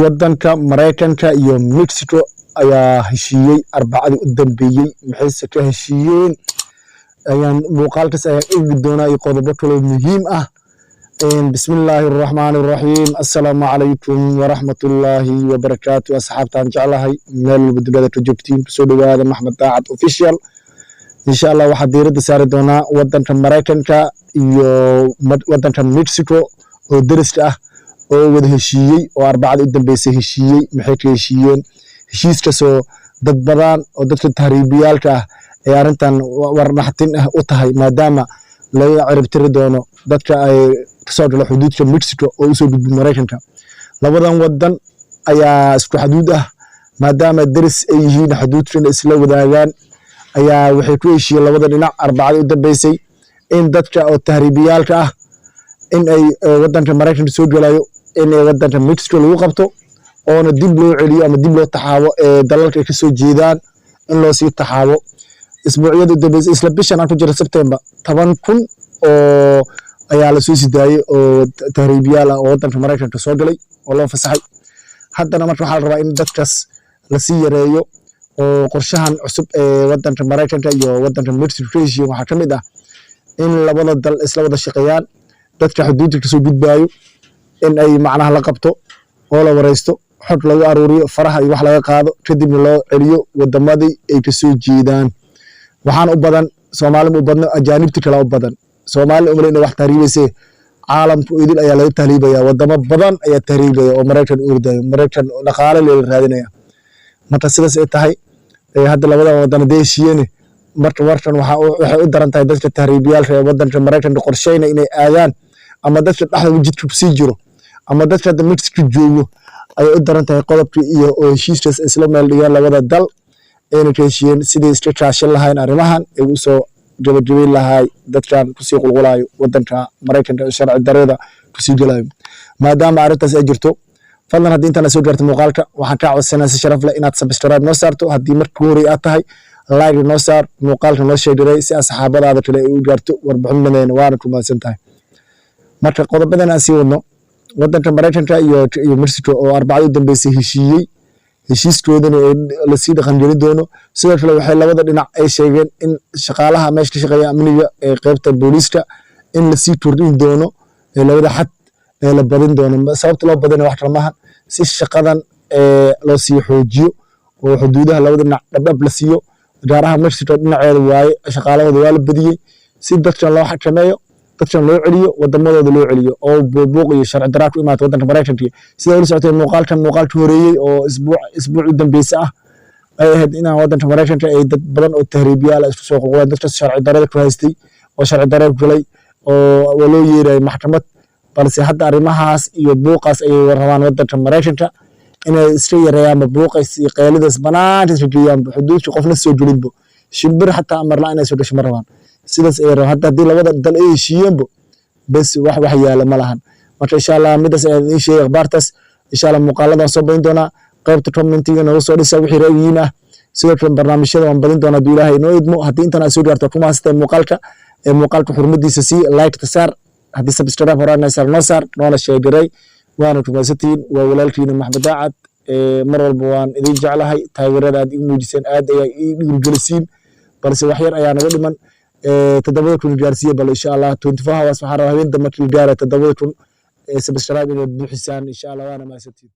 wadanka Mareykanka iyo Mexico ayaa heshiiyey arbacadii u dambeeyay maxayse ka heshiiyeen ayaan muuqaalkaas ayaa eegi doonaa iyo qodobo kale muhiim ah bismillaahir rahmaanir rahiim assalaamu calaykum waraxmatullaahi wabarakaatu asxaabtaan jeclahay meel badbaado ka joogtiin soo dhawaada Maxmed Daacad official insha Allah waxa diiradda saari doonaa wadanka Mareykanka iyo wadanka Mexico oo dariska ah oo wada heshiiyey oo arbacadii u dambeysay heshiiyey maxay ka heshiiyeen heshiiskaasoo dad badan oo dadka tahriibiyaalka ah ee arintan warnaxtin ah u tahay maadaama laga ciribtiri doono dadka ay kasoo gala xuduudka Mexico oo u soo gudbay Mareykanka labadan wadan ayaa isku xuduud ah maadaama daris ay yihiin xuduudkan isla wadaagaan ayaa waxay ku heshiiyeen labada dhinac arbacadii u dambeysay in dadka oo tahriibiyaalka ah in ay wadanka Mareykanka soo galayo in ay wadanka Mexico lagu qabto oo dib loo celiyo ama dib loo taxaabo dalalka ay ka soo jeedaan in loo sii taxaabo isbuucyada u dambeysay isla bishan aan ku jiro September 10,000 oo ayaa la soo sidaayay oo tahriibiyaal ah oo wadanka Mareykanka soo galay oo loo fasaxay haddana marka waxaa la rabaa in dadkaas la sii yareeyo oo qorshahan cusub ee wadanka Mareykanka iyo wadanka Mexico ka heshiiyeen waxaa ka mid ah in labada dal isla wada shaqeeyaan dadka xuduudka ka soo gudbaayo in ay macnaha la qabto oo la wareysto xog lagu aruuriyo faraha iyo wax laga qaado kadibna loo celiyo wadamadii ay ka soo jeedaan waxaan u badan Soomaalidu u badno ajaanibta kale u badan Soomaali umaleena wax tahriibaysay caalamku idil ayaa laga tahriibaya wadamo badan ayaa tahriibaya oo Mareykan u ordayo Mareykan dhaqaale loo raadinaya marka sidaas ay tahay hadda labada wadan deeshiyeen marka warkan waxay u daran tahay dadka tahriibiyaalka ee wadanka Mareykanka qorsheynaya inay aadaan ama dadka dhaxda jidka ku sii jiro ama dadka Mexico joogo ay u daran tahay qodobka iyo heshiiskaas isla meel dhigaan labada dal ee ka heshiiyeen sidii iska kaashan lahayn arrimahan ay u soo gabagabay lahaay dadkan ku sii qulqulayo wadanka Mareykanka sharci darrada ku sii galayo maadaama arintaas ay jirto fadlan haddii intaan soo gaarto muuqaalka waxaan ka codsanayaa si sharaf leh inaad subscribe noo saarto haddii markii hore aad tahay like noo saar muuqaalka noo sheegay si asxaabadaada kale ay u gaarto warbixinadeena waana ku mahadsan tahay marka qodobadan aan sii wadno wadanka Mareykanka iyo Mexico oo arbacadii u dambeysay heshiiyey heshiiskoodana la sii dhaqan gelin doono sidoo kale waxay labada dhinac ay sheegeen in shaqaalaha meesha ka shaqeeya amniga ee qaybta booliska in la sii kordhin doono labada xad la badin doono sababta loo badin wax kale maahan si shaqadan loo sii xoojiyo oo xuduudaha labada dhinac dhab la siiyo gaar ahaan Mexico dhinaceeda waaye shaqaalahooda waa la badiyay si dadkan loo xakameeyo dadkan loo celiyo wadamadooda loo celiyo oo buuq iyo sharci darro ku imaatay wadanka Mareykanka sida uu socotay muuqaalka horeeyay oo isbuuc u dambeysay ah ay ahayd in wadanka Mareykanka ay dad badan oo tahriibiyaal isku soo qulqulaan dadka sharci darrada ku haystay oo sharci darro galay oo loo yeeray maxkamad balse hadda arrimahaas iyo buuqaas ay rabaan wadanka Mareykanka inay iska yareeyaan buuqaas iyo qeelidaas banaanka iska geeyaan xuduudka qofna soo gelinbo shimbir xataa amar la inay soo gasho marwaan sidaas ay rabaan hadda hadii labada dal ay heshiiyeen bas wax yaala ma lahan marka insha Allah midaas ay in sheeg akhbaartaas insha Allah muuqaaladan soo bayn doona qaybta commentiga noo soo dhisa wixii ra'yiina sidoo kale barnaamijyada aan badin doona Ilaahay noo idmo hadii intan soo gaarto kuma haastay muuqaalka xurmadiisa si like ta saar hadii subscribe horana saar noo saar noona sheegaray waana ku maasantiin waa walaalkiina Maxmed Daacad mar walba waan idin jeclahay taageerada aad igu muujiseen aad ay dhiirigelisiin balse wax yar ayaa naga dhiman 7,000 gaarsiiye bal insha Allah 24 hours waxaan rabaa habeen dambe kii gaara 7,000 subscribe inay buuxisaan insha Allah waana maasantiin